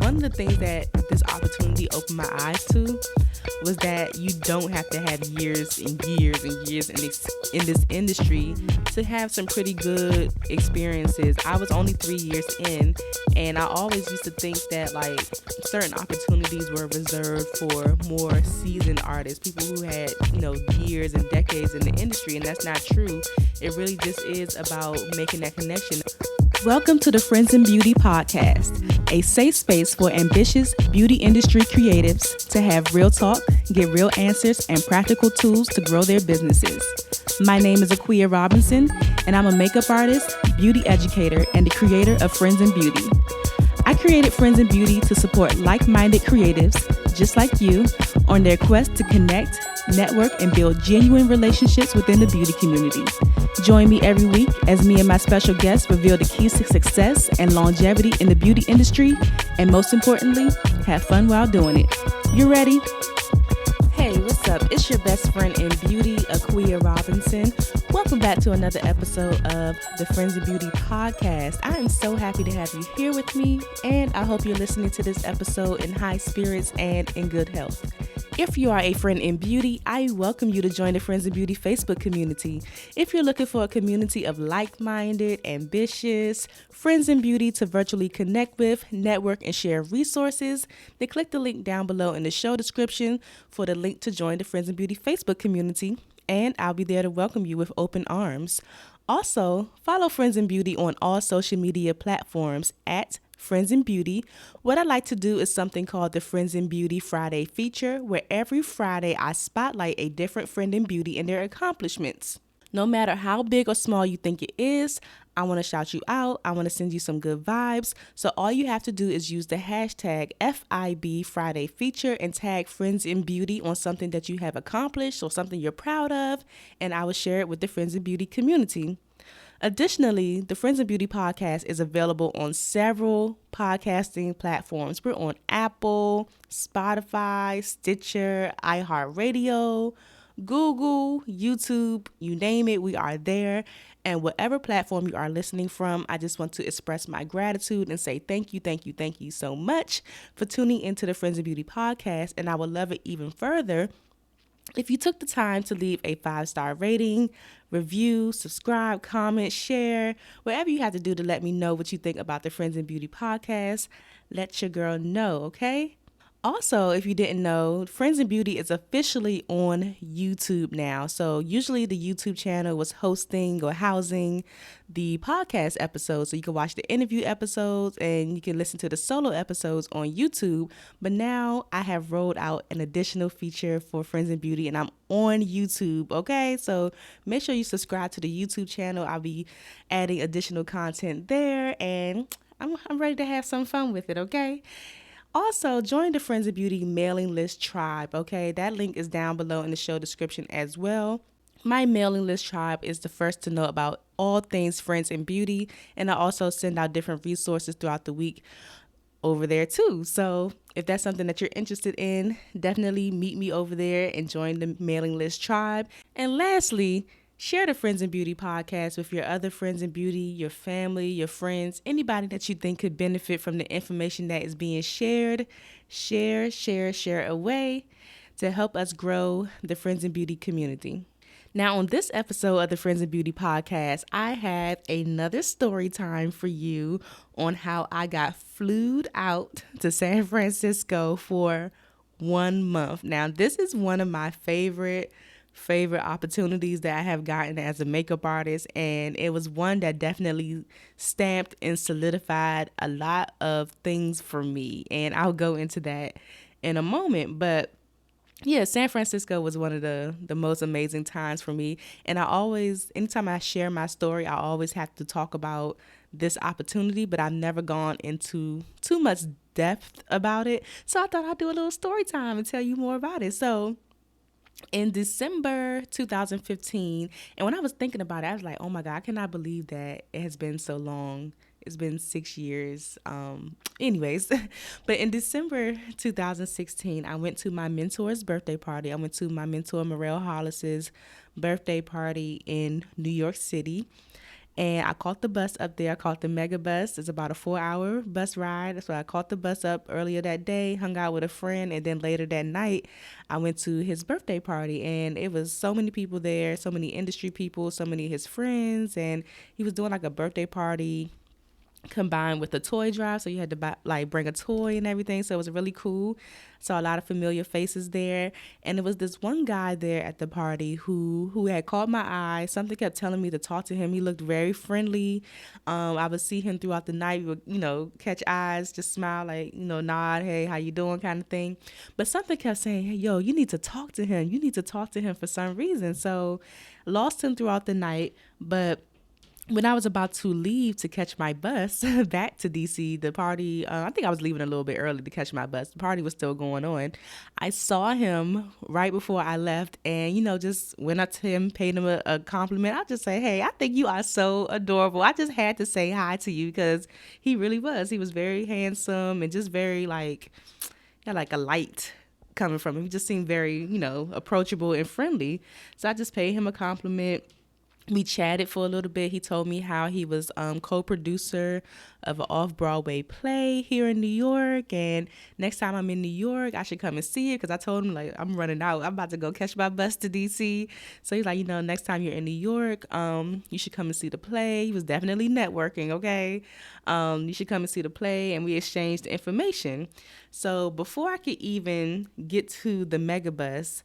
one of the things that this opportunity opened my eyes to was that you don't have to have years and years and years in this industry to have some pretty good experiences. I was only 3 years in, and I always used to think that like certain opportunities were reserved for more seasoned artists, people who had, years and decades in the industry, and that's not true. It really just is about making that connection. Welcome to the Friends in Beauty podcast, a safe space for ambitious beauty industry creatives to have real talk, get real answers, and practical tools to grow their businesses. My name is Akia Robinson, and I'm a makeup artist, beauty educator, and the creator of Friends in Beauty. I created Friends in Beauty to support like-minded creatives, just like you, on their quest to connect, network, and build genuine relationships within the beauty community. Join me every week as me and my special guests reveal the keys to success and longevity in the beauty industry, and most importantly, have fun while doing it. You ready? Hey, what's up? It's your best friend in beauty, Akia Robinson. Welcome back to another episode of the Friends in Beauty podcast. I am so happy to have you here with me, and I hope you're listening to this episode in high spirits and in good health. If you are a friend in beauty, I welcome you to join the Friends in Beauty Facebook community. If you're looking for a community of like-minded, ambitious friends in beauty to virtually connect with, network, and share resources, then click the link down below in the show description for the link to join the Friends in Beauty Facebook community, and I'll be there to welcome you with open arms. Also, follow Friends in Beauty on all social media platforms at Friends in Beauty. What I like to do is something called the Friends in Beauty Friday feature, where every Friday I spotlight a different friend in beauty and their accomplishments. No matter how big or small you think it is, I want to shout you out. I want to send you some good vibes. So all you have to do is use the hashtag FIB Friday feature and tag Friends in Beauty on something that you have accomplished or something you're proud of, and I will share it with the Friends in Beauty community. Additionally, the Friends in Beauty podcast is available on several podcasting platforms. We're on Apple, Spotify, Stitcher, iHeartRadio, Google, YouTube, you name it, we are there. And whatever platform you are listening from, I just want to express my gratitude and say thank you so much for tuning into the Friends in Beauty podcast. And I would love it even further if you took the time to leave a 5-star rating, review, subscribe, comment, share, whatever you have to do to let me know what you think about the Friends in Beauty podcast. Let your girl know, okay? Also, if you didn't know, Friends in Beauty is officially on YouTube now. So usually the YouTube channel was hosting or housing the podcast episodes. So you can watch the interview episodes and you can listen to the solo episodes on YouTube. But now I have rolled out an additional feature for Friends in Beauty and I'm on YouTube, okay? So make sure you subscribe to the YouTube channel. I'll be adding additional content there and I'm ready to have some fun with it, okay? Also, join the Friends of Beauty mailing list tribe, okay? That link is down below in the show description as well. My mailing list tribe is the first to know about all things Friends in Beauty, and I also send out different resources throughout the week over there too. So if that's something that you're interested in, definitely meet me over there and join the mailing list tribe. And lastly, share the Friends in Beauty podcast with your other friends in beauty, your family, your friends, anybody that you think could benefit from the information that is being shared. Share away to help us grow the Friends in Beauty community. Now, on this episode of the Friends in Beauty podcast, I have another story time for you on how I got flued out to San Francisco for 1 month. Now, this is one of my favorite opportunities that I have gotten as a makeup artist, and it was one that definitely stamped and solidified a lot of things for me, and I'll go into that in a moment. But yeah, San Francisco was one of the most amazing times for me, and anytime I share my story, I always have to talk about this opportunity, but I've never gone into too much depth about it, so I thought I'd do a little story time and tell you more about it. So in December 2015, and when I was thinking about it, I was like, oh my God, I cannot believe that it has been so long. It's been 6 years. Anyways, but in December 2016, I went to my mentor's birthday party. I went to my mentor, Morel Hollis's birthday party in New York City. And I caught the bus up there. I caught the mega bus. It's about a 4-hour bus ride. So I caught the bus up earlier that day, hung out with a friend, and then later that night, I went to his birthday party. And it was so many people there, so many industry people, so many of his friends. And he was doing like a birthday party combined with the toy drive, so you had to buy, like bring a toy and everything, so it was really cool. Saw a lot of familiar faces there, and there was this one guy there at the party who had caught my eye. Something kept telling me to talk to him. He looked very friendly. I would see him throughout the night. We would, catch eyes, just smile, like, nod, hey, how you doing, kind of thing. But something kept saying, hey, yo, you need to talk to him. You need to talk to him for some reason. So lost him throughout the night, but when I was about to leave to catch my bus back to DC, the party, I think I was leaving a little bit early to catch my bus. The party was still going on. I saw him right before I left and, just went up to him, paid him a compliment. I'll just say, hey, I think you are so adorable. I just had to say hi to you because he really was. He was very handsome and just very like a light coming from him. He just seemed very, approachable and friendly. So I just paid him a compliment. We chatted for a little bit. He told me how he was co-producer of an Off Broadway play here in New York, and next time I'm in New York, I should come and see it because I told him like I'm running out. I'm about to go catch my bus to DC. So he's like, next time you're in New York, you should come and see the play. He was definitely networking. Okay, you should come and see the play, and we exchanged information. So before I could even get to the megabus,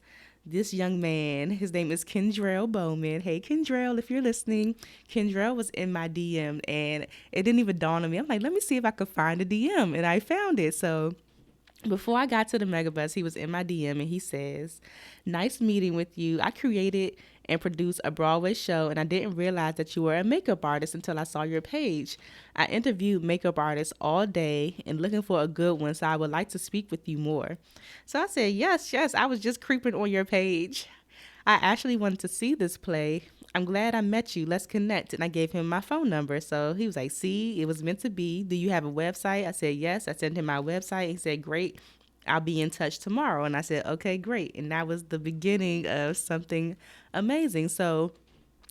this young man, his name is Kendrell Bowman. Hey, Kendrell, if you're listening, Kendrell was in my DM, and it didn't even dawn on me. I'm like, let me see if I could find a DM, and I found it. So before I got to the megabus, he was in my DM, and he says, nice meeting with you. I created and produced a Broadway show, and I didn't realize that you were a makeup artist until I saw your page. I interviewed makeup artists all day and looking for a good one, so I would like to speak with you more. So I said, yes, I was just creeping on your page. I actually wanted to see this play. I'm glad I met you. Let's connect. And I gave him my phone number. So he was like, see, it was meant to be. Do you have a website? I said, yes. I sent him my website. He said, great. I'll be in touch tomorrow. And I said, okay, great. And that was the beginning of something amazing. So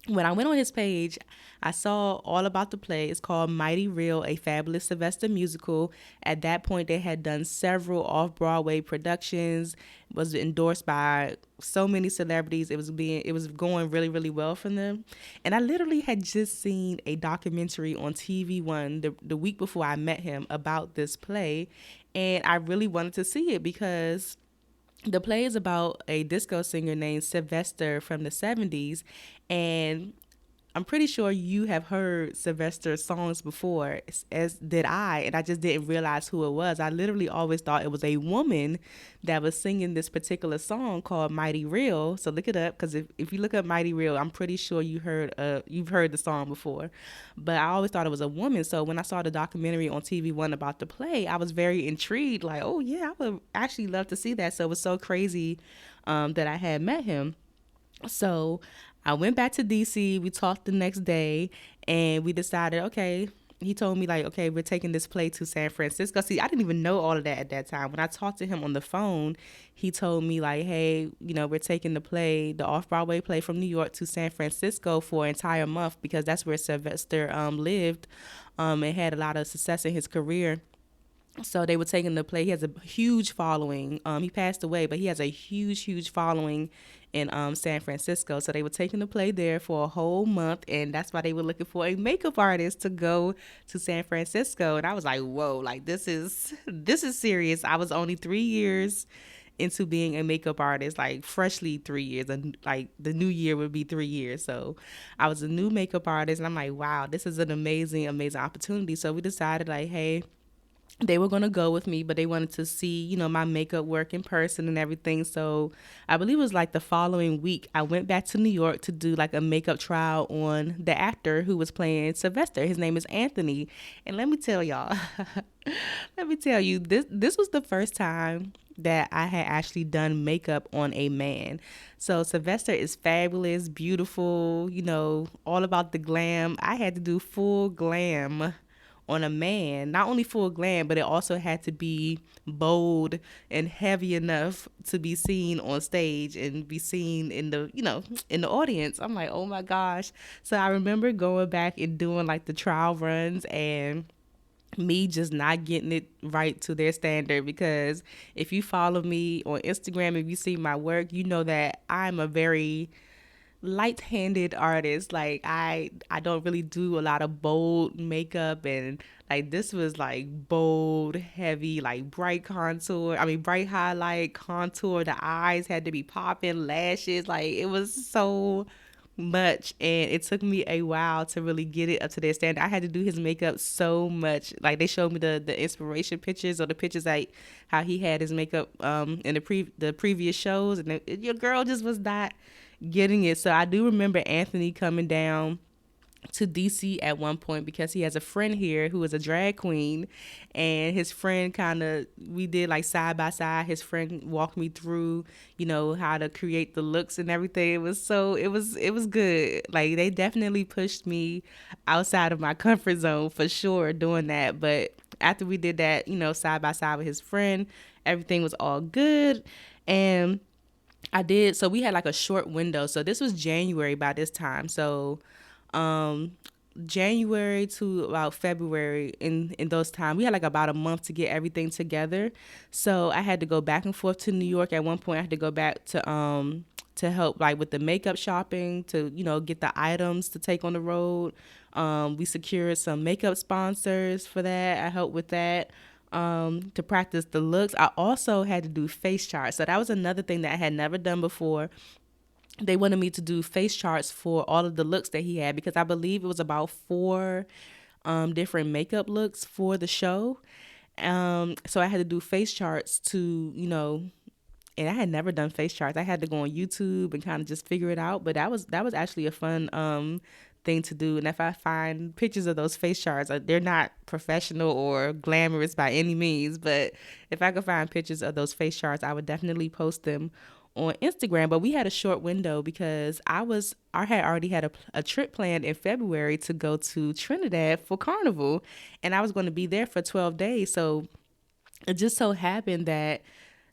when I went on his page, I saw all about the play. It's called Mighty Real, a Fabulous Sylvester musical. At that point, they had done several off-Broadway productions. It was endorsed by so many celebrities. It was going really, really well for them. And I literally had just seen a documentary on TV One the week before I met him about this play, and I really wanted to see it because the play is about a disco singer named Sylvester from the 70s, and I'm pretty sure you have heard Sylvester's songs before, as did I, and I just didn't realize who it was. I literally always thought it was a woman that was singing this particular song called Mighty Real. So look it up, because if you look up Mighty Real, I'm pretty sure you've heard the song before. But I always thought it was a woman. So when I saw the documentary on TV One about the play, I was very intrigued. Like, oh yeah, I would actually love to see that. So it was so crazy that I had met him. So I went back to DC. We talked the next day, and we decided, okay, he told me like, okay, we're taking this play to San Francisco. See, I didn't even know all of that at that time. When I talked to him on the phone, he told me like, hey, we're taking the off-Broadway play from New York to San Francisco for an entire month because that's where Sylvester lived and had a lot of success in his career. So they were taking the play. He has a huge following. He passed away, but he has a huge following in San Francisco. So they were taking the play there for a whole month, and that's why they were looking for a makeup artist to go to San Francisco. And I was like, whoa, like this is serious. I was only 3 years into being a makeup artist, like freshly 3 years, and like the new year would be 3 years. So I was a new makeup artist, and I'm like, wow, this is an amazing opportunity. So we decided like, hey, they were going to go with me, but they wanted to see, my makeup work in person and everything. So I believe it was like the following week, I went back to New York to do like a makeup trial on the actor who was playing Sylvester. His name is Anthony. And let me tell y'all, this was the first time that I had actually done makeup on a man. So Sylvester is fabulous, beautiful, all about the glam. I had to do full glam on a man, not only full glam, but it also had to be bold and heavy enough to be seen on stage and be seen in the, in the audience. I'm like, oh my gosh. So I remember going back and doing like the trial runs and me just not getting it right to their standard, because if you follow me on Instagram, if you see my work, you know that I'm a very light-handed artist. Like I don't really do a lot of bold makeup, and like this was like bold, heavy, like bright highlight contour. The eyes had to be popping, lashes, like it was so much, and it took me a while to really get it up to their standard. I had to do his makeup so much. Like they showed me the inspiration pictures, or the pictures like how he had his makeup in the previous shows, and your girl just was not getting it. So I do remember Anthony coming down to DC at one point because he has a friend here who is a drag queen, and his friend we did like side by side. His friend walked me through, how to create the looks and everything. It was good. Like they definitely pushed me outside of my comfort zone for sure doing that. But after we did that, side by side with his friend, everything was all good. And so we had like a short window. So this was January by this time. So January to about February, in those times we had like about a month to get everything together. So I had to go back and forth to New York. At one point I had to go back to help like with the makeup shopping, to get the items to take on the road. We secured some makeup sponsors for that. I helped with that. To practice the looks. I also had to do face charts. So that was another thing that I had never done before. They wanted me to do face charts for all of the looks that he had, because I believe it was about 4 different makeup looks for the show. So I had to do face charts and I had never done face charts. I had to go on YouTube and kind of just figure it out. But that was actually a fun thing to do. And if I find pictures of those face charts, they're not professional or glamorous by any means, but if I could find pictures of those face charts, I would definitely post them on Instagram. But we had a short window because I had already had a trip planned in February to go to Trinidad for Carnival, and I was going to be there for 12 days. So it just so happened that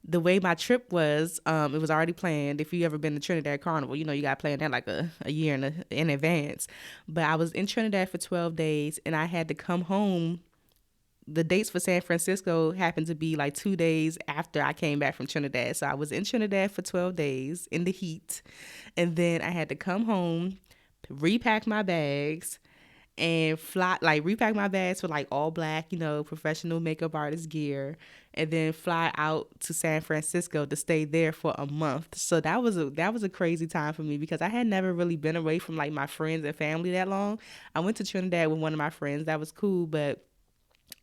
the way my trip was, it was already planned. If you ever been to Trinidad Carnival, you got to plan that like a year in advance. But I was in Trinidad for 12 days, and I had to come home. The dates for San Francisco happened to be like 2 days after I came back from Trinidad. So I was in Trinidad for 12 days in the heat. And then I had to come home, repack my bags, and repack my bags with like all black, professional makeup artist gear, and then fly out to San Francisco to stay there for a month. So that was a crazy time for me, because I had never really been away from like my friends and family that long. I went to Trinidad with one of my friends. That was cool, but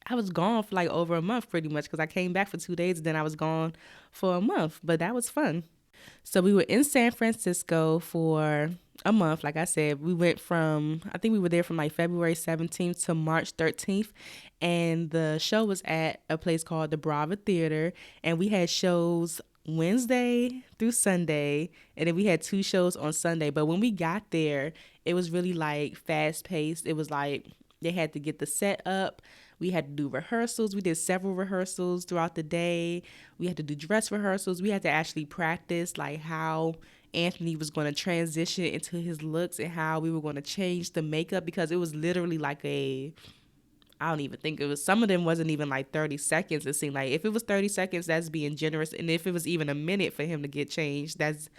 I was gone for like over a month pretty much, because I came back for 2 days and then I was gone for a month. But that was fun. So we were in San Francisco for a month. Like I said, I think we were there from like February 17th to March 13th. And the show was at a place called the Brava Theater. And we had shows Wednesday through Sunday. And then we had 2 shows on Sunday. But when we got there, it was really like fast paced. It was like they had to get the set up. We had to do rehearsals. We did several rehearsals throughout the day. We had to do dress rehearsals. We had to actually practice like how Anthony was going to transition into his looks and how we were going to change the makeup, because it was literally like I don't even think it was, some of them wasn't even like 30 seconds. It seemed like if it was 30 seconds, that's being generous. And if it was even a minute for him to get changed, that's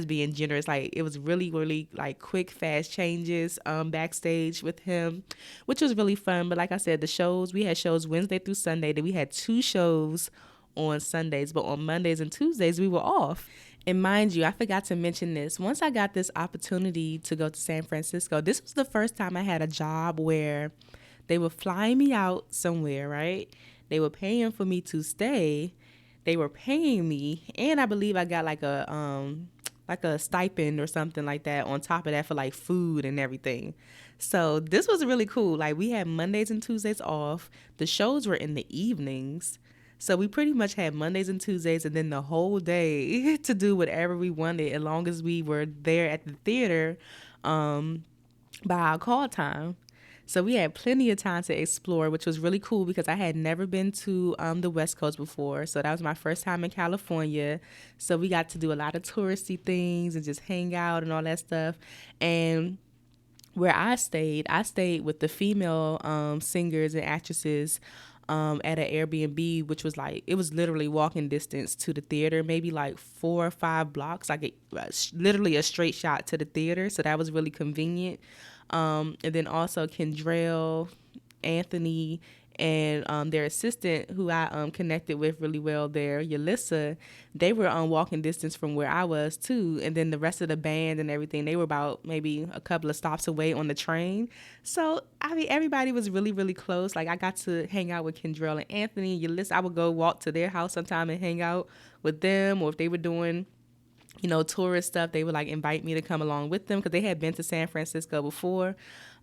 being generous. Like it was really, really like quick, fast changes backstage with him, which was really fun. But like I said, we had shows Wednesday through Sunday. Then we had 2 shows on Sundays, but on Mondays and Tuesdays we were off. And mind you, I forgot to mention this. Once I got this opportunity to go to San Francisco, this was the first time I had a job where they were flying me out somewhere, right? They were paying for me to stay. They were paying me, and I believe I got like a stipend or something like that on top of that for like food and everything. So this was really cool. Like we had Mondays and Tuesdays off. The shows were in the evenings. So we pretty much had Mondays and Tuesdays and then the whole day to do whatever we wanted, as long as we were there at the theater by our call time. So we had plenty of time to explore, which was really cool because I had never been to the West Coast before. So that was my first time in California. So we got to do a lot of touristy things and just hang out and all that stuff. And where I stayed with the female singers and actresses at an Airbnb, which was like, it was literally walking distance to the theater, maybe like 4 or 5 blocks, like literally a straight shot to the theater. So that was really convenient. And then also Kendrell, Anthony, and their assistant, who I connected with really well there, Yalissa, they were on walking distance from where I was too. And then the rest of the band and everything, they were about maybe a couple of stops away on the train. So I mean, everybody was really, really close. Like I got to hang out with Kendrell and Anthony, Yalissa. I would go walk to their house sometime and hang out with them, or if they were doing tourist stuff, they would like invite me to come along with them because they had been to San Francisco before.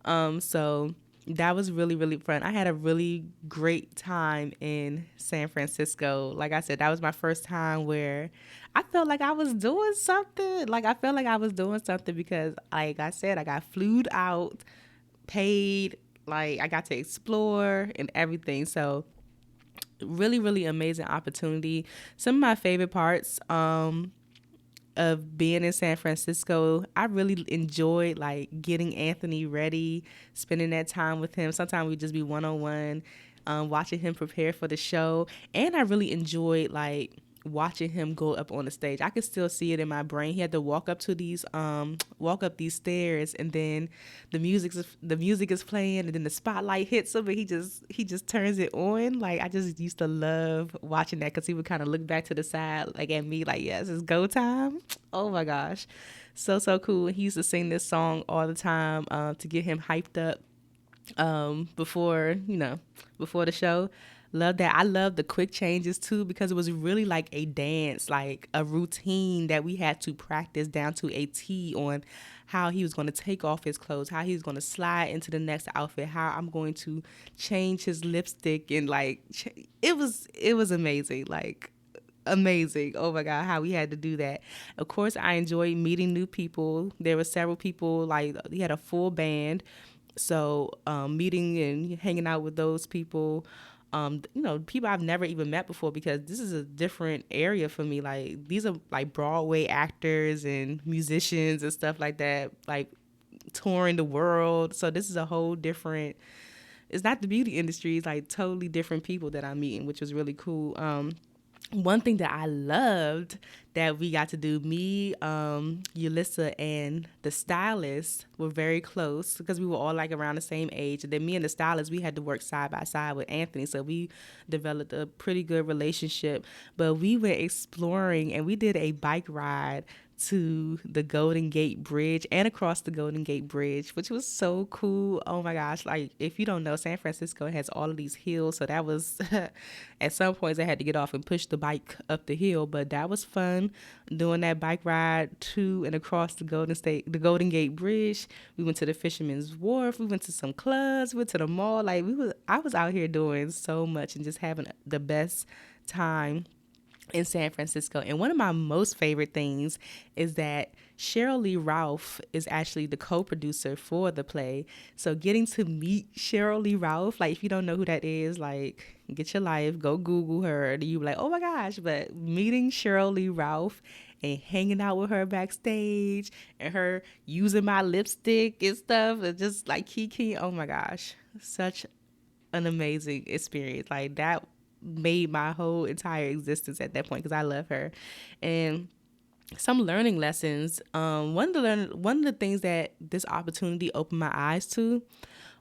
So that was really, really fun. I had a really great time in San Francisco. Like I said, that was my first time where I felt like I was doing something. Like I felt like I was doing something because, like I said, I got flued out, paid, like I got to explore and everything. So really, really amazing opportunity. Some of my favorite parts, of being in San Francisco, I really enjoyed like getting Anthony ready, spending that time with him. Sometimes we'd just be one-on-one, watching him prepare for the show. And I really enjoyed like watching him go up on the stage. I could still see it in my brain. He had to walk up these stairs, and then the music is playing, and then the spotlight hits him, and he just turns it on. Like I just used to love watching that because he would kind of look back to the side, like at me, like yes, it's go time. Oh my gosh, so cool. He used to sing this song all the time to get him hyped up before the show. Love that. I love the quick changes too because it was really like a dance, like a routine that we had to practice down to a T on how he was going to take off his clothes, how he was going to slide into the next outfit, how I'm going to change his lipstick, and like it was amazing. Like amazing. Oh my God, how we had to do that. Of course, I enjoyed meeting new people. There were several people, like he had a full band. So meeting and hanging out with those people, people I've never even met before because this is a different area for me. Like these are like Broadway actors and musicians and stuff like that, like touring the world. So this is a whole different, it's not the beauty industry, it's like totally different people that I'm meeting, which was really cool. One thing that I loved that we got to do, me, Yulissa, and the stylist were very close because we were all like around the same age. And then me and the stylist, we had to work side by side with Anthony. So we developed a pretty good relationship. But we went exploring and we did a bike ride to the Golden Gate Bridge and across the Golden Gate Bridge, which was so cool. Oh my gosh. Like if you don't know, San Francisco has all of these hills. So that was, at some points I had to get off and push the bike up the hill, but that was fun doing that bike ride to and across the Golden Gate Bridge. We went to the Fisherman's Wharf. We went to some clubs, we went to the mall. Like I was out here doing so much and just having the best time in San Francisco. And one of my most favorite things is that Cheryl Lee Ralph is actually the co-producer for the play. So getting to meet Cheryl Lee Ralph, like if you don't know who that is, like get your life, go Google her. And you be like, oh my gosh. But meeting Cheryl Lee Ralph and hanging out with her backstage and her using my lipstick and stuff and just like Kiki, oh my gosh, such an amazing experience. Like that made my whole entire existence at that point because I love her. And some learning lessons. One of the things that this opportunity opened my eyes to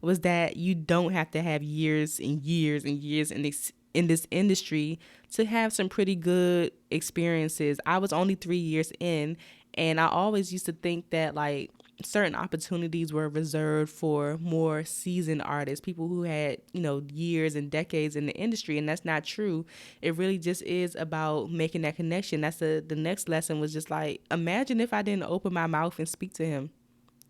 was that you don't have to have years and years and years in this industry to have some pretty good experiences. I was only 3 years in, and I always used to think that like certain opportunities were reserved for more seasoned artists, people who had, years and decades in the industry, and that's not true. It really just is about making that connection. That's the next lesson was just like, imagine if I didn't open my mouth and speak to him.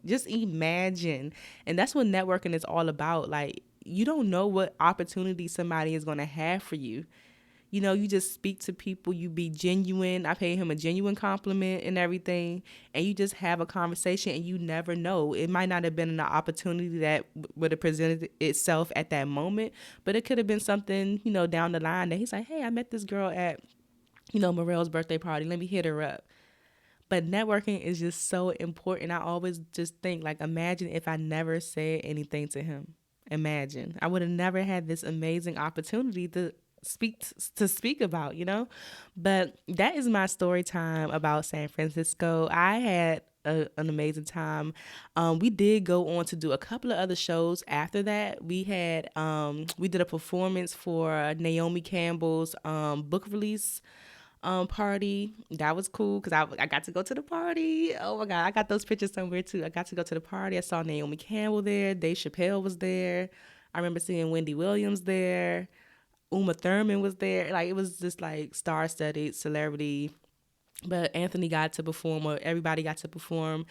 Just imagine. And that's what networking is all about. Like, you don't know what opportunity somebody is going to have for you. You know, you just speak to people, you be genuine. I paid him a genuine compliment and everything, and you just have a conversation, and you never know. It might not have been an opportunity that would have presented itself at that moment, but it could have been something, you know, down the line that he's like, hey, I met this girl at, you know, Morel's birthday party. Let me hit her up. But networking is just so important. I always just think, like, imagine if I never said anything to him. Imagine. I would have never had this amazing opportunity to speak about, you know. But that is my story time about San Francisco. I had an amazing time. We did go on to do a couple of other shows after that. We did a performance for Naomi Campbell's book release party. That was cool because I got to go to the party. Oh my God, I got those pictures somewhere too. I got to go to the party. I saw Naomi Campbell there. Dave Chappelle was there. I remember seeing Wendy Williams there. Uma Thurman was there. Like, it was just like star-studded celebrity. But Anthony got to perform, or everybody got to perform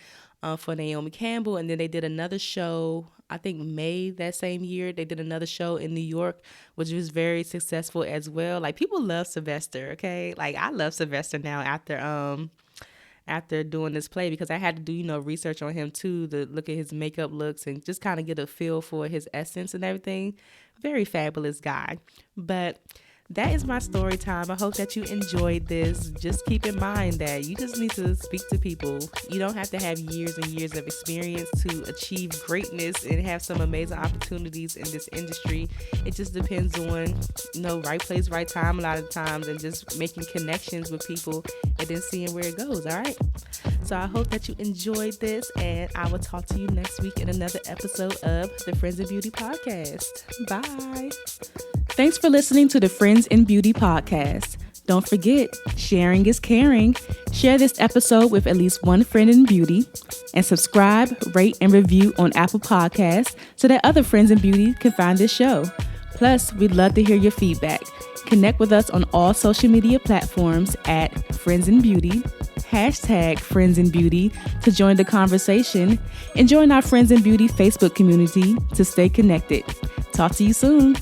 for Naomi Campbell. And then they did another show, I think May that same year. They did another show in New York, which was very successful as well. Like, people love Sylvester, okay? Like, I love Sylvester now after doing this play, because I had to do, you know, research on him too, to look at his makeup looks and just kind of get a feel for his essence and everything. Very fabulous guy. But that is my story time. I hope that you enjoyed this. Just keep in mind that you just need to speak to people. You don't have to have years and years of experience to achieve greatness and have some amazing opportunities in this industry. It just depends on, you know, right place, right time a lot of times, and just making connections with people and then seeing where it goes. All right. So I hope that you enjoyed this, and I will talk to you next week in another episode of the Friends in Beauty podcast. Bye. Thanks for listening to the Friends in Beauty podcast. Don't forget, sharing is caring. Share this episode with at least one friend in beauty, and subscribe, rate, and review on Apple Podcasts so that other friends in beauty can find this show. Plus, we'd love to hear your feedback. Connect with us on all social media platforms at Friends in Beauty, #Friends in Beauty to join the conversation, and join our Friends in Beauty Facebook community to stay connected. Talk to you soon.